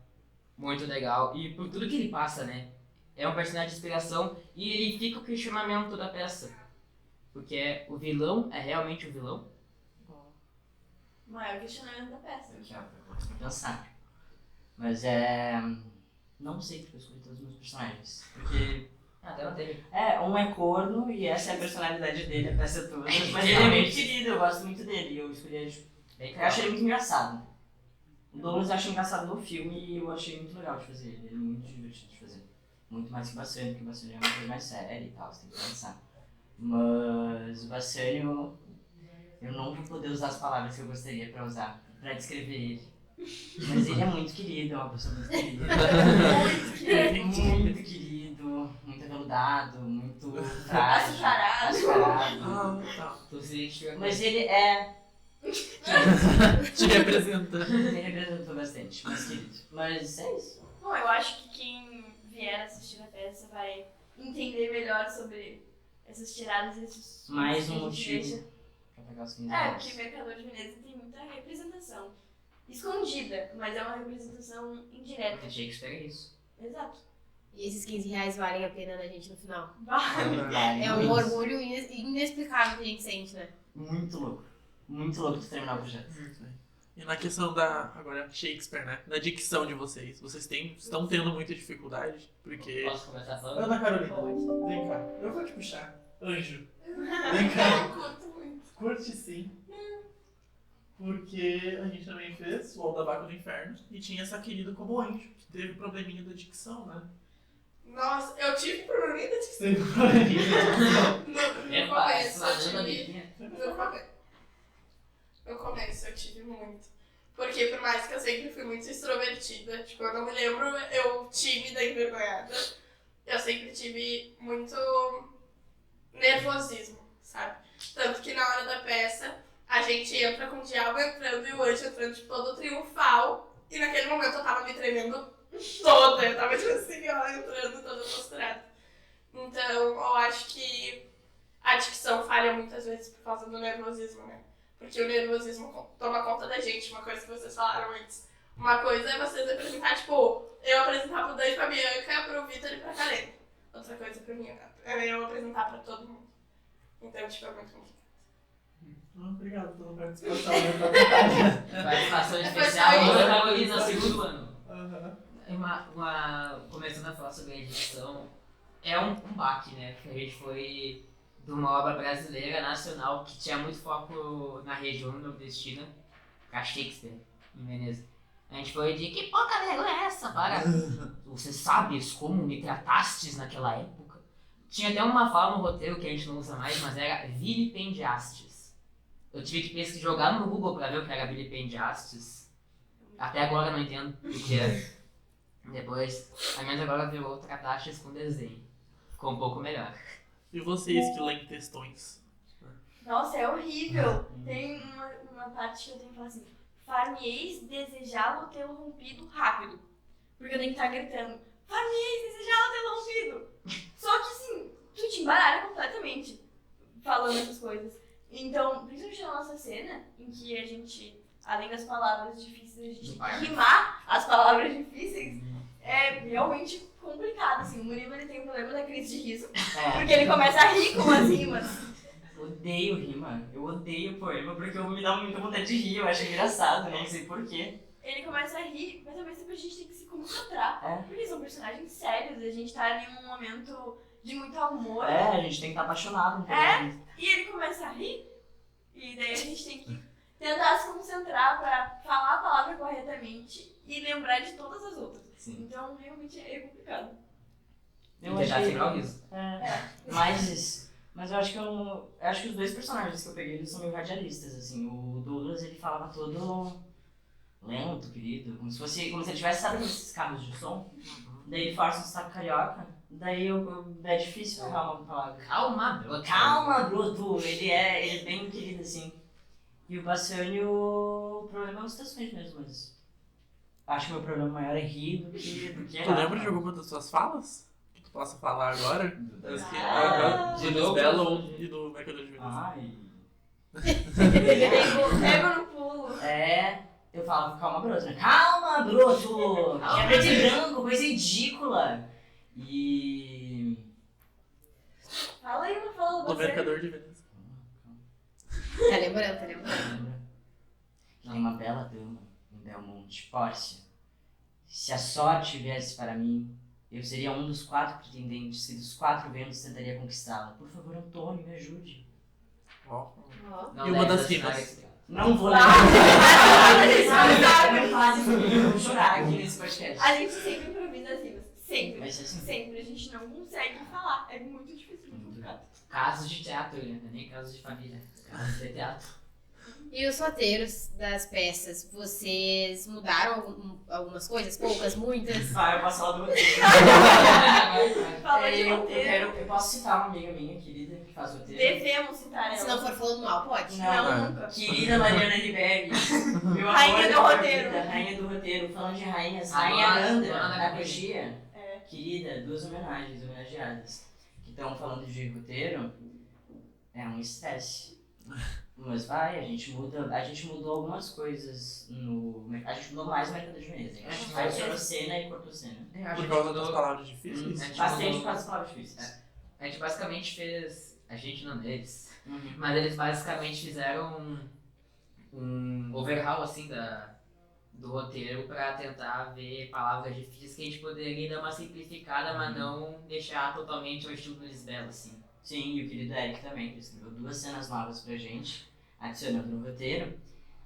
muito legal. E por tudo que ele passa, né? É um personagem de inspiração e ele fica o questionamento da peça. Porque o vilão é realmente o vilão? O maior questionamento da peça. Aqui, ó, pra pensar. Mas não sei porque eu escolhi todos os meus personagens. Porque Até não teve. um é corno e essa é a personalidade dele, a peça toda. Mas ele é muito querido, eu gosto muito dele. E eu escolhi Bem Eu acho ele muito engraçado. O Douglas eu acho engraçado no filme e eu achei muito legal de fazer. Ele é muito divertido de fazer. Muito mais que o Bassani, porque o Bassani é uma coisa mais séria e tal, você tem que pensar. Mas o Bassani, eu não vou poder usar as palavras que eu gostaria pra usar, pra descrever ele. Mas ele é muito querido, é uma pessoa muito querida. Muito querido, muito aveludado, muito frágil. Açucarado. Tá. Tu se identifica com Mas ele. ele é. Te representa. Ele representou bastante, mais querido. Mas é isso. Bom, eu acho que quem vier assistir a peça vai entender melhor sobre essas tiradas e esses... Mais que a um gente motivo deixa. pra pegar os 15 É, anos. porque Mercador de Veneza tem muita representação. Escondida, mas é uma representação indireta. Porque Shakespeare é isso. Exato. E esses 15 reais valem a pena da gente no final. Vai. É um orgulho inexplicável que a gente sente, né? Muito louco. Muito louco de terminar o projeto. E na questão da, agora, Shakespeare, né? Da dicção de vocês. Vocês estão tendo muita dificuldade, porque... Posso começar falando? Ana Carolina, vem cá. Eu vou te puxar. Anjo. Vem cá. Eu curto muito. Curte sim. Porque a gente também fez o Aldabaco do Inferno e tinha essa querida como anjo, que teve probleminha da dicção, né? Nossa, eu tive probleminha de dicção. Teve probleminha da dicção. No Epa, começo, essa eu Ana tive... Neguinha. No começo eu tive muito. Porque por mais que eu sempre fui muito extrovertida, tipo, eu não me lembro eu tímida e envergonhada, eu sempre tive muito nervosismo, sabe? Tanto que na hora da peça, a gente entra com o diabo entrando e o anjo entrando tipo, todo triunfal, e naquele momento eu tava me tremendo toda, eu tava tipo assim, ó, entrando toda posturada. Então, eu acho que a dicção falha muitas vezes por causa do nervosismo, né? Porque o nervosismo toma conta da gente, uma coisa que vocês falaram antes. Uma coisa é vocês apresentar, tipo, eu apresentar pro Dan e pra Bianca, pro Vitor e pra Karen. Outra coisa pra mim é eu apresentar pra todo mundo. Então, tipo, é muito complicado. Obrigado pela participação, né? Participação É, especial foi só Ana isso. Carolina, segundo ano. Aham. Começando a falar sobre a edição, é um baque, né? Porque a gente foi de uma obra brasileira, nacional, que tinha muito foco na região nordestina, pra Shakespeare, em Veneza. A gente foi de, que pouca vergonha é essa, para? Você sabes como me tratastes naquela época? Tinha até uma fala no roteiro que a gente não usa mais, mas era vilipendiastes. Eu tive que jogar no Google pra ver o que era vilipendiastes. Até agora eu não entendo o que é. Depois, a minha agora virou trataches com desenho. Ficou um pouco melhor. E vocês que leem textões? Nossa, é horrível. Tem uma parte que eu tenho que falar assim: far-me-eis desejá-lo tê-lo rompido rápido. Porque eu tenho que estar gritando: far-me-eis desejá-lo tê-lo rompido. Só que assim, tu te embaralha completamente falando essas coisas. Então, principalmente na nossa cena, em que a gente, além das palavras difíceis, a gente tem que rimar as palavras difíceis, é realmente complicado. Assim, o Murilo ele tem um problema da crise de riso, porque ele começa a rir com as rimas. Odeio rima. Eu odeio poema porque eu me dá muita vontade de rir. Eu acho engraçado, não sei porquê. Ele começa a rir, mas ao mesmo tempo a gente tem que se concentrar. É. Porque são personagens sérios, a gente tá ali num momento de muito amor. É, a gente tem que estar apaixonado. É. E ele começa a rir, e daí a gente tem que tentar se concentrar pra falar a palavra corretamente e lembrar de todas as outras. Sim. Então, realmente é complicado. Eu tentar achei... segurar o riso. Mas eu acho que eu acho que os dois personagens que eu peguei, eles são meio radialistas, assim. O Douglas, ele falava todo lento, querido, como se ele tivesse, sabe aqueles carros de som? Daí ele força um sotaque carioca, daí é difícil falar uma palavra. Calma, broto. Calma, bruto! Ele é bem querido, assim. E o Bassani, o problema é os textos mesmo, mas acho que o meu problema maior é rir do que Tu errar. lembra de alguma das suas falas? Que tu possa falar agora? De Do novo? Belo e do Mercador de Veneza. Ai... Pego no pulo. Eu falava, calma, broto, né? Calma, broto! Que é preto e branco, coisa ridícula! E... Fala aí uma fala Do você. Mercador de Veneza. Tá lembrando. Tem uma bela dama em Belmonte, Pórcia. Se a sorte viesse para mim, eu seria um dos 4 pretendentes e dos 4 ventos tentaria conquistá-la. Por favor, Antônio, me ajude. Ó. Ó. Não E uma deve das assinar rimas? esse cara. Não vou não faz isso comigo, eu vou chorar aqui nesse podcast. A gente sempre improvisa assim, sempre. Vai ser assim. Sempre. A gente não consegue falar. É muito difícil, muito complicado. Casos de teatro, né? Não é nem casos de família. Casos de teatro. E os roteiros das peças, vocês mudaram algumas coisas? Poucas, muitas? Ah, eu posso falar do roteiro. Falou de roteiro. Eu posso citar uma amiga minha querida que faz roteiro. Devemos citar ela. Se não for falando mal, pode? Não, nunca. Querida Mariana Ribeiro. Meu Rainha amor do da minha roteiro. vida, rainha do roteiro. Falando de rainhas, A Rainha Ana Nandra, da da Coxia. Coxia. É. Querida, duas homenageadas. Que estão falando de roteiro. É um estresse. Mas vai, a gente mudou algumas coisas no. A gente mudou mais o Mercado de Veneza. A gente adicionou cena e cortou cena. Por causa das palavras difíceis? Bastante com as palavras difíceis. A gente basicamente fez. A gente não, eles. Uhum. Mas eles basicamente fizeram um overhaul assim do roteiro pra tentar ver palavras difíceis que a gente poderia dar uma simplificada, mas não deixar totalmente ao estilo do Lisbela, assim. Sim, e o querido Eric também, que escreveu 2 cenas novas pra gente, adicionando no roteiro.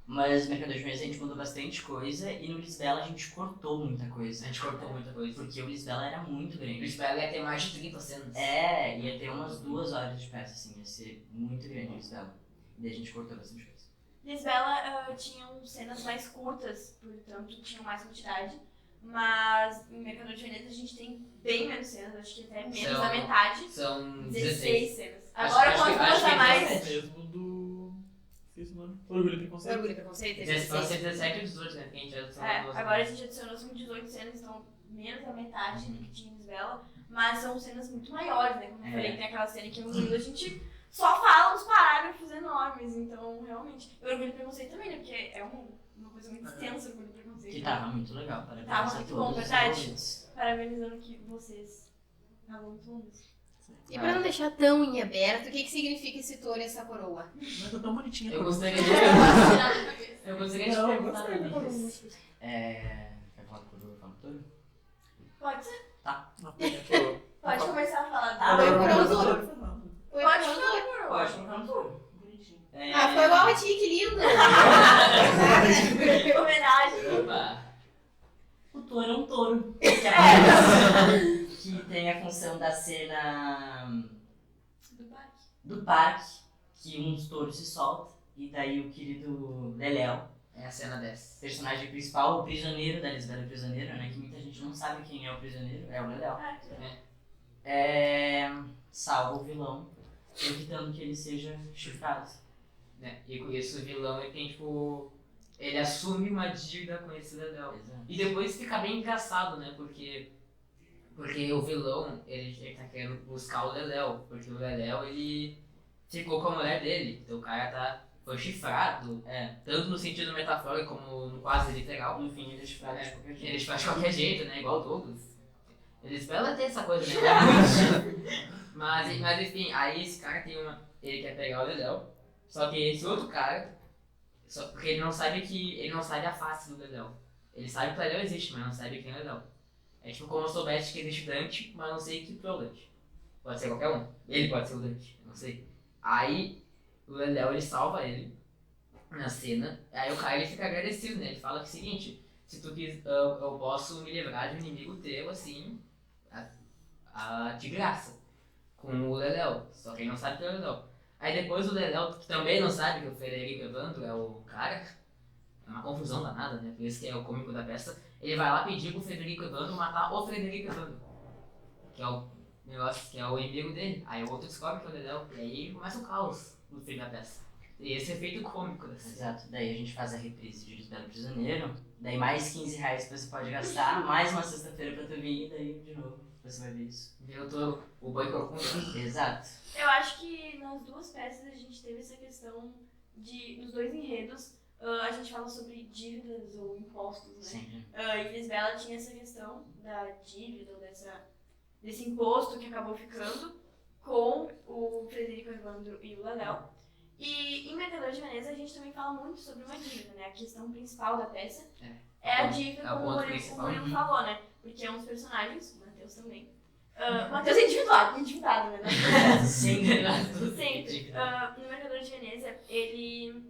Mas no Mercador de Veneza a gente mudou bastante coisa e no Lisbela a gente cortou muita A coisa. gente cortou muita coisa. Porque o Lisbela era muito O grande. Lisbela ia ter mais de 30 cenas. É, ia ter umas 2 horas de peça, assim, ia ser muito grande o Lisbela. E daí a gente cortou bastante coisa. Lisbela tinham cenas mais curtas, portanto tinham mais quantidade. Mas em Mercador de Veneza a gente tem bem menos cenas, acho que até menos São- da metade. São 16 16. cenas. Acho- Agora acho que- quantas acho a que mais? Mesmo do. Esqueci o nome. Orgulho e Preconceito. Orgulho e Preconceito, Vão 16. ser 17 e 18, né? Porque a gente adicionou É, duas. agora a gente adicionou são 18 cenas, então menos da metade do que tinha em Lisbela. Mas são cenas muito maiores, né? Como eu falei, tem aquela cena que no livro a gente só fala uns parágrafos enormes. Então, realmente. E Orgulho e Preconceito também, né? Porque é uma coisa muito extensa, Orgulho e Preconceito. Que tava muito legal, parabéns Tava a muito todos bom, os verdade. envolvidos. Parabenizando que vocês estavam muito bons. E pra não deixar tão em aberto, o que significa esse touro e essa coroa? Mas tá tão bonitinha. Eu a gostaria coroa. de. Eu gostaria de Não, eu perguntar gostei da pra coroa. eles. Quer falar do coroa, fala tudo? Pode ser? Não, pô. Pode começar a falar. Ah, Foi eu por não um tô- touro. Foi Pode por um falar, touro. coroa. Pode colocar no touro. Bonitinho. Ah, ficou igual a ti, que lindo! Homenagem. Opa! O touro é um touro. Que tem a função da cena Do parque. do parque, que um dos touros se solta, e daí o querido Leléu, É a cena 10. personagem principal, o prisioneiro da Lisbela Prisioneiro, né? Que muita gente não sabe quem é o prisioneiro, é o Leléu. Salva o vilão, evitando que ele seja chifrado. Né? E com isso o vilão ele tem tipo. Ele assume uma dívida com esse Leléu. Exato. E depois fica bem engraçado, né? Porque o vilão, ele tá querendo buscar o Leléu. Porque o Leléu, ele ficou com a mulher dele. Então o cara foi chifrado. Tanto no sentido metafórico como no quase literal. No fim, ele é chifrado de qualquer jeito. Eles fazem de qualquer jeito, né? Igual todos. Eles bela ter essa coisa, né? mas enfim, aí esse cara tem uma. Ele quer pegar o Leléu. Só que esse outro cara. Porque ele não sabe a face do Leléu. Ele sabe que o Leléu existe, mas não sabe quem é o Leléu. É tipo como eu soubesse que existe Dante, mas não sei que é o Dante. Pode ser qualquer um. Ele pode ser o Dante, não sei. Aí o Leléu ele salva ele na cena. Aí o cara ele fica agradecido, né? Ele fala que é o seguinte, se tu quiser, eu posso me livrar de um inimigo teu, assim, de graça. Com o Leléu. Só que ele não sabe que é o Leléu. Aí depois o Leléu, que também não sabe que o Frederico Evandro é o cara, é uma confusão danada, né? Por isso que é o cômico da peça. Ele vai lá pedir pro Frederico Evandro matar o Frederico Evandro. Que é o negócio, que é o inimigo dele. Aí o outro descobre que é o Leléu. E aí começa o caos no fim da peça. E esse é o efeito cômico dessa. Exato, daí a gente faz a reprise de Lisbela Prisioneiro, daí mais R$15 que você pode gastar, mais uma sexta-feira pra tu vir e daí de novo você vai ver isso. Eu tô o boi corcunda. Exato. Eu acho que nas duas peças a gente teve essa questão de, nos dois enredos, a gente fala sobre dívidas ou impostos, né? Sempre. E Lisbela tinha essa questão da dívida, ou desse imposto que acabou ficando com o Frederico Evandro e o Leléu. E em Mercador de Veneza a gente também fala muito sobre uma dívida, né? A questão principal da peça é a dívida, É o como ponto o Murilo principal. falou, né? Porque é um dos personagens, o Matheus também. Matheus é endividado, né? Sempre. Sempre. No Mercador de Veneza, ele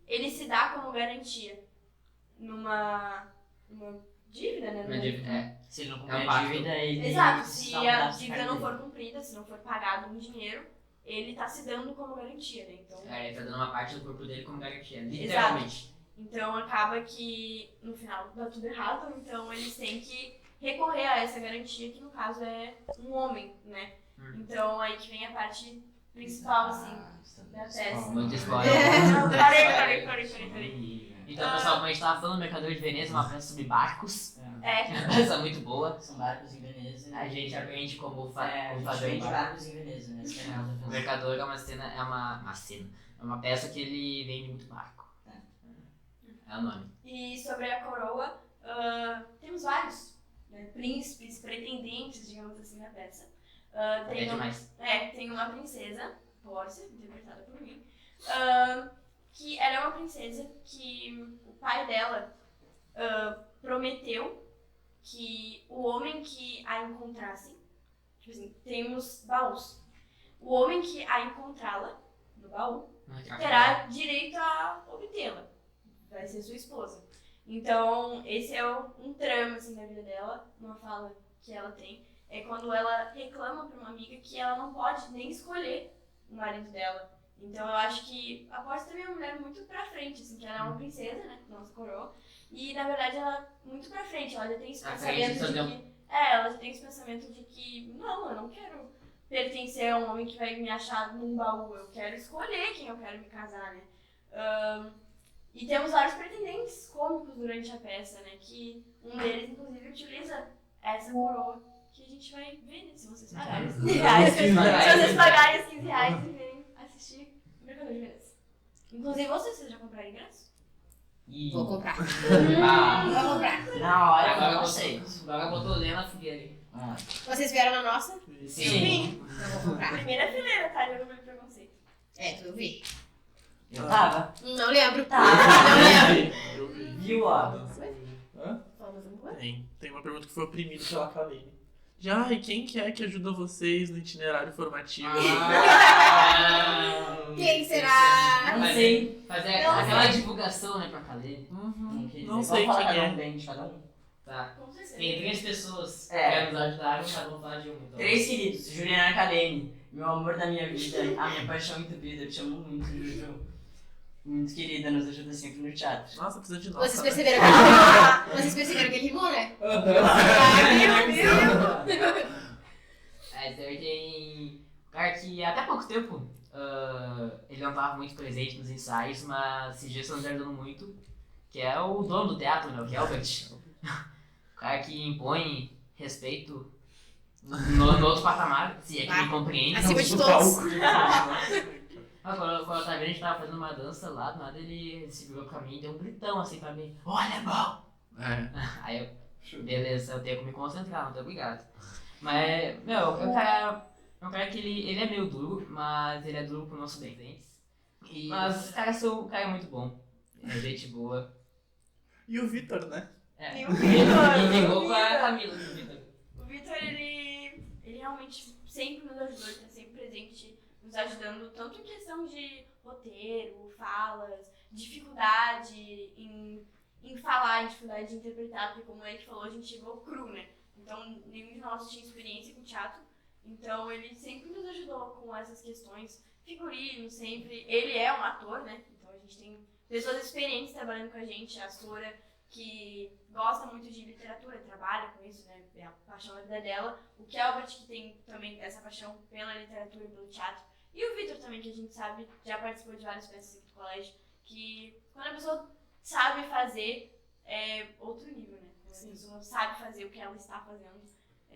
ele se dá como garantia numa dívida, né? Uma dívida, é. Se ele não É cumprir um a pacto. dívida, ele... Exato, se dá um a pedaço de dívida carne não dele. for cumprida, se não for pagado em dinheiro, ele tá se dando como garantia, né? Então, É, ele tá dando uma parte do corpo dele como garantia, literalmente. então acaba que no final dá tudo errado, então eles têm que recorrer a essa garantia, que no caso é um homem, né? Então aí que vem a parte principal, assim, da peça. Muito spoiler. Não, parei. Então, pessoal, como a gente tava falando, Mercador de Veneza é uma peça sobre barcos. É, É uma peça muito boa. São barcos em Veneza. A gente aprende como o a gente padrão. vende barcos em Veneza, né? Essa é a O razão. Mercador é uma cena, é uma peça que ele vende muito barco. É o nome. e sobre a coroa, temos vários, né, príncipes, pretendentes, digamos assim, na peça. É demais. Tem uma princesa, Pórcia, interpretada por mim, que ela é uma princesa que o pai dela prometeu que o homem que a encontrasse, tipo assim, temos baús, o homem que a encontrá-la no baú terá direito a obtê-la, vai ser sua esposa. Então, esse é um trama assim, da vida dela, uma fala que ela tem, é quando ela reclama para uma amiga que ela não pode nem escolher o marido dela. Então eu acho que a Pórcia também é uma mulher muito pra frente, assim, que ela é uma princesa, né, nossa coroa, e na verdade ela é muito pra frente, ela já tem esse pensamento de que... ela já tem esse pensamento de que, não, eu não quero pertencer a um homem que vai me achar num baú, eu quero escolher quem eu quero me casar, né. E temos vários pretendentes cômicos durante a peça, né, que um deles, inclusive, utiliza essa coroa, que a gente vai ver, né, se vocês pagarem os 15 reais. Se vocês pagarem os 15 reais e virem assistir o Mercador de Veneza. Inclusive, vocês já compraram ingresso? Vou comprar. Ah, Vou comprar. Na hora, agora eu botou, aceito. agora botou Lena Fogueira ali. Vocês vieram na nossa? Sim. Então vou comprar. Primeira fileira, tá? Eu não me preconceito. Tu vi. Eu tava. Não lembro. Tá. Não lembro. Eu vi. Viu, ó. Hã? Vamos embora. Tem uma pergunta que foi oprimida pela Kalene. E quem que é que ajuda vocês no itinerário formativo? Quem será? Não sei. Fazer Não aquela sei. divulgação, né, pra Kalene. Não sei Vamos falar quem cada é. um bem de cada um. Tá. Com certeza. Tem 3 pessoas É. que nos ajudaram, cada um falar de uma. Então. 3 queridos. Juliana Kalene, meu amor da minha vida, a minha paixão entupida, eu te amo muito, Juju. Muito querida, nos ajuda sempre no teatro. Nossa, precisa de nós. Vocês perceberam que ele rimou, né? Daí tem um cara que até pouco tempo ele não estava muito presente nos ensaios, mas esses dias estão me ajudando muito, que é o dono do teatro, né, o Kelbert. O cara que impõe respeito no outro patamar, se é que me compreende. Acima de No todos. palco. Quando eu tava vendo, a gente tava fazendo uma dança lá, do nada ele se virou pra mim e deu um gritão assim pra mim: "Ô, alemão!" Aí eu, beleza, eu tenho que me concentrar, muito obrigado. Mas, meu, é um cara que ele é meio duro, mas ele é duro pro nosso bem. Mas o cara é muito bom, é gente boa. E o Vitor, né? E o Ele Vitor. ligou com a Camila, o Vitor. O Vitor, ele realmente sempre nos ajudou, ele tá sempre presente, nos ajudando tanto em questão de roteiro, falas, dificuldade em falar, em dificuldade de interpretar, porque como ele falou, a gente chegou cru, né? Então nenhum de nós tinha experiência com teatro, então ele sempre nos ajudou com essas questões, figurino sempre, ele é um ator, né? Então a gente tem pessoas experientes trabalhando com a gente, a Sora, que gosta muito de literatura, trabalha com isso, né? É a paixão da vida dela. O Kelbert, que tem também essa paixão pela literatura e pelo teatro. E o Vitor também, que a gente sabe, já participou de várias peças aqui do colégio, que quando a pessoa sabe fazer, é outro nível, né? Quando a pessoa sabe fazer o que ela está fazendo,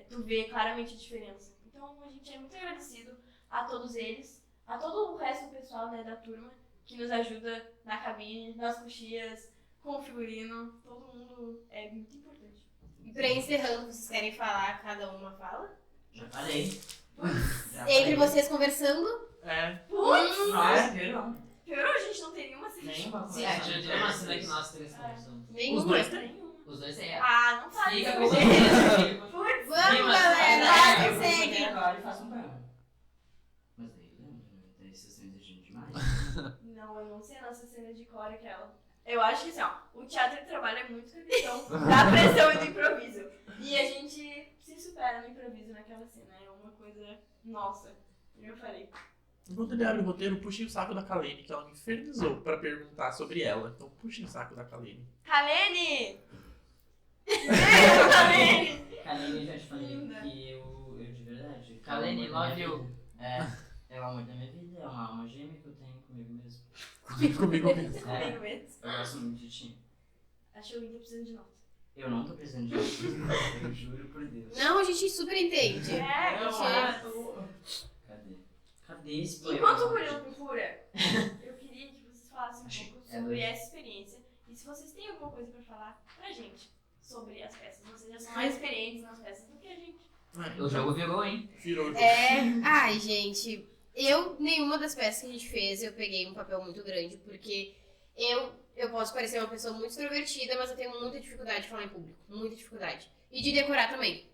tu vê claramente a diferença. Então a gente é muito agradecido a todos eles, a todo o resto do pessoal, né, da turma, que nos ajuda na cabine, nas coxias, com o figurino, todo mundo é muito importante. E pra encerrando, vocês querem falar cada uma fala? Já falei. Entre vocês conversando? Putz! Nossa, não. Piorou, a gente não tem nenhuma cena. Nenhuma Sim, a gente já uma cena que nós 3 conversamos. Nenhuma. Os dois Nenhuma. Os dois é. Ah, não faz Fica isso, com gente. certeza. Putz! Vamos, galera! Vai, Segue! Agora e faça um programa. Mas daí, lembra, vocês estão exigindo demais. Não, eu não sei a nossa cena de cor aquela. Eu acho que assim, ó, o teatro trabalha muito com a questão da pressão e do improviso. E a gente se supera no improviso naquela cena. É uma coisa nossa. Eu falei. Enquanto ele abre o roteiro, puxem o saco da Kalene, que ela me infernizou pra perguntar sobre ela. Então puxem o saco da Kalene. Kalene! Beijo, Kalene! Kalene, já te falei Linda. que eu de verdade. Kalene, é o amor da love minha you. vida. É o amor da minha vida, é uma alma gêmea que eu tenho comigo mesmo. Comigo mesmo. Comigo mesmo. Eu gosto muito de ti. Acho que o Inter precisando de nota. Eu não tô precisando de ti. Eu juro por Deus. Não, a gente super entende. Cadê esse poema? Enquanto o Murilo procura, eu queria que vocês falassem um pouco sobre doido. essa experiência. E se vocês têm alguma coisa pra falar pra gente sobre as peças. Vocês já são mais experientes nas peças do que a gente. O jogo virou, hein? Virou. Ai, gente, nenhuma das peças que a gente fez, eu peguei um papel muito grande, porque eu posso parecer uma pessoa muito extrovertida, mas eu tenho muita dificuldade de falar em público, muita dificuldade. E de decorar também.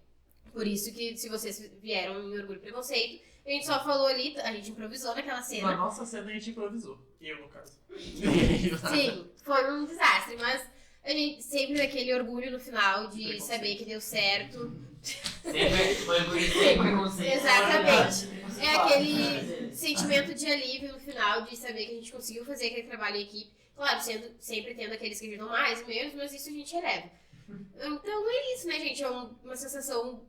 Por isso que, se vocês vieram em Orgulho e Preconceito, a gente só falou ali, a gente improvisou naquela Na cena. nossa cena a gente improvisou. Eu, no caso. Sim, foi um desastre, mas a gente sempre daquele orgulho no final de Preconceito. saber que deu certo. Sempre foi por isso sem preconceito. Exatamente. É aquele sentimento de alívio no final de saber que a gente conseguiu fazer aquele trabalho em equipe. Claro, sempre tendo aqueles que ajudam mais e menos, mas isso a gente eleva. Então é isso, né, gente? É uma sensação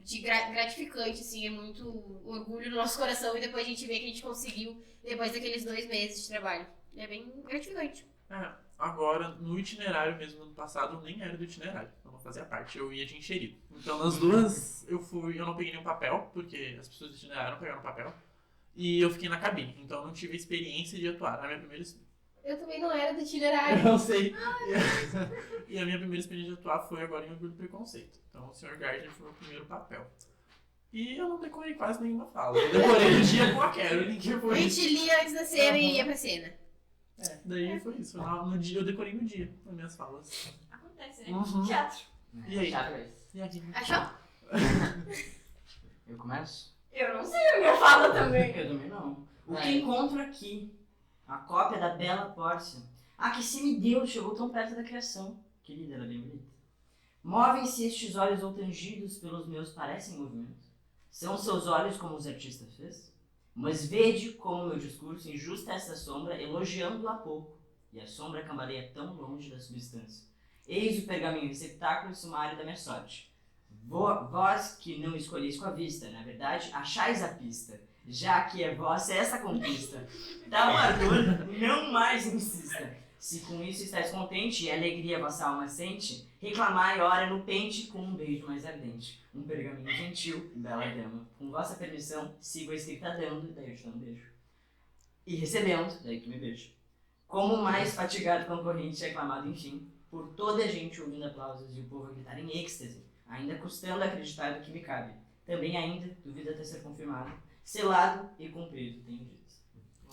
de gratificante, assim, é muito orgulho no nosso coração e depois a gente vê que a gente conseguiu depois daqueles 2 meses de trabalho. É bem gratificante. Agora, no itinerário mesmo, no ano passado, eu nem era do itinerário. Eu não fazia parte, eu ia de enxerido. Então, nas duas, eu não peguei nenhum papel, porque as pessoas do itinerário não pegaram papel. E eu fiquei na cabine, então eu não tive a experiência de atuar. A minha primeira... Eu também não era do Eu itinerário. não sei. E a minha primeira experiência de atuar foi agora em Orgulho e Preconceito. Então, o Sr. Gardner foi o meu primeiro papel. E eu não decorei quase nenhuma fala. Eu decorei no dia com a Carolyn, que A foi... gente lia antes da cena e ia pra cena. Daí foi isso. No dia, eu decorei no dia, nas minhas falas. Acontece, né? Uhum. Teatro. E aí? Chato esse. E aqui? Achou? Eu começo? Eu não sei a minha fala também. Eu também não. O que Vai. encontro aqui? A cópia da bela Pórcia. Ah, que se me deu, chegou tão perto da criação. Querida, ela é bem bonita. Movem-se estes olhos outangidos pelos meus parecem movimento. São seus olhos como os artistas fez? Mas vede como meu discurso injusta essa sombra, elogiando-a pouco. E a sombra cambaleia tão longe da substância. Eis o pergaminho receptáculo e sumário da minha sorte. Vós que não escolheis com a vista, na verdade, achais a pista, já que é vossa essa conquista. Dá uma dor, não mais insista. Se com isso estáis contente e alegria vossa alma sente, reclamai ora no pente com um beijo mais ardente. Um pergaminho gentil, bela dama, com vossa permissão, sigo a escrita dando, daí eu te dou um beijo. E recebendo, daí tu me beija. Como o mais fatigado concorrente é aclamado, enfim, por toda a gente ouvindo aplausos e o povo a gritar em êxtase, ainda custando acreditar do que me cabe. Também ainda, duvida até ser confirmado, selado e cumprido, tenho dito.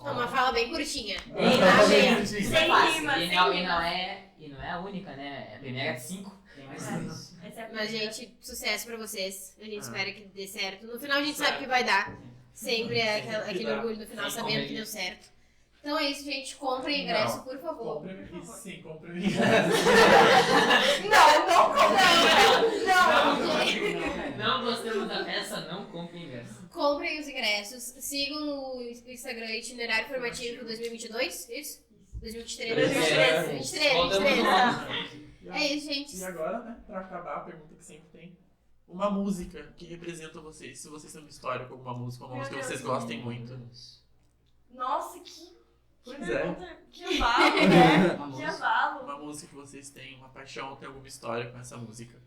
É uma fala bem curtinha. Bem Tá, curtinha. gente? Sem rima, E sem não rima. é a única, né? É a primeira de 5. Tem mais três. Essa é a Mas, primeira. gente, sucesso pra vocês. A gente espera que dê certo. No final a gente sabe que vai dar. Sempre é aquele orgulho no final, Sem sabendo que correria. deu certo. Então é isso, gente. Comprem ingresso, Não. por favor. Compre sim, compre Não gostamos da peça, não compre ingresso. Comprem os ingressos. Sigam o Instagram Itinerário Formativo 2022. Isso? 2023. 2023. Voltamos 23. no ano. É isso, gente. E agora, né, pra acabar, a pergunta que sempre tem. Uma música que representa vocês. Se vocês têm uma história com alguma música, uma Meu música que Deus. vocês gostem muito. Nossa, que Pois é. pergunta. Que avalo, né? Uma Que música. avalo. Uma música que vocês têm, uma paixão, tem alguma história com essa música.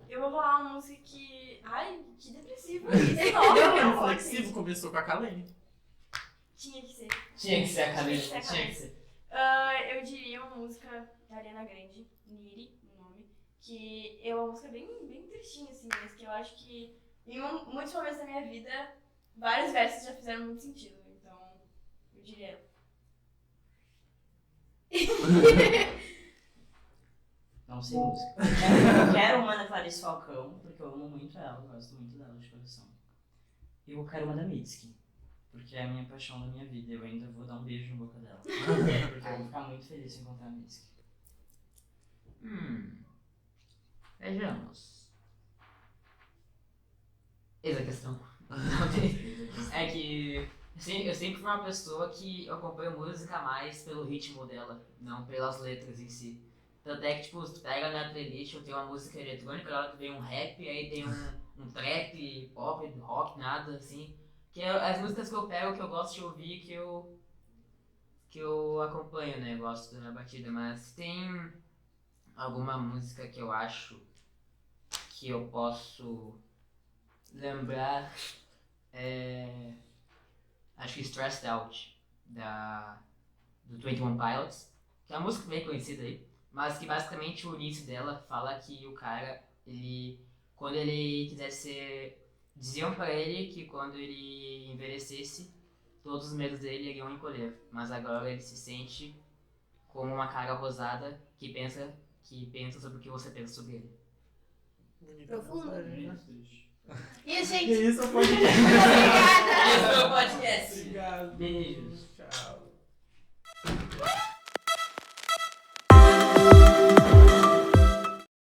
Eu vou falar uma música que... Ai, que depressivo isso. Não, O não, Reflexivo começou com a Kalene. Tinha que ser. Tinha que ser a Tinha cadeira, que ser a tinha que ser. Eu diria uma música da Ariana Grande, Niri, o nome, que é uma música bem, bem tristinha, assim, mas que eu acho que em muitos momentos da minha vida, vários versos já fizeram muito sentido, então eu diria ela. Não sei música. Eu quero uma da Clarice Falcão, porque eu amo muito ela, gosto muito dela de coração. E eu quero uma da Mitski, Porque é a minha paixão da minha vida. Eu ainda vou dar um beijo na boca dela. Porque eu vou ficar muito feliz em encontrar a Miski. Vejamos. Eis a questão. É que eu sempre fui uma pessoa que eu acompanho música mais pelo ritmo dela, não pelas letras em si. Tanto é que, tipo, se tu pega na minha playlist, eu tenho uma música eletrônica, lá vem um rap, aí tem um trap, pop, rock, nada assim. Que as músicas que eu pego, que eu gosto de ouvir, que eu acompanho, né? Gosto da batida, mas tem alguma música que eu acho que eu posso lembrar, acho que Stressed Out, do 21 Pilots, que é uma música bem conhecida aí, mas que basicamente o início dela fala que o cara, quando ele quisesse ser... Diziam pra ele que quando ele envelhecesse, todos os medos dele iriam encolher, mas agora ele se sente como uma cara rosada que pensa sobre o que você pensa sobre ele. Bonita Profundo. mensagem. E, gente, Isso, podcast. obrigada! Esse foi o podcast. Obrigado. Beijos. Tchau.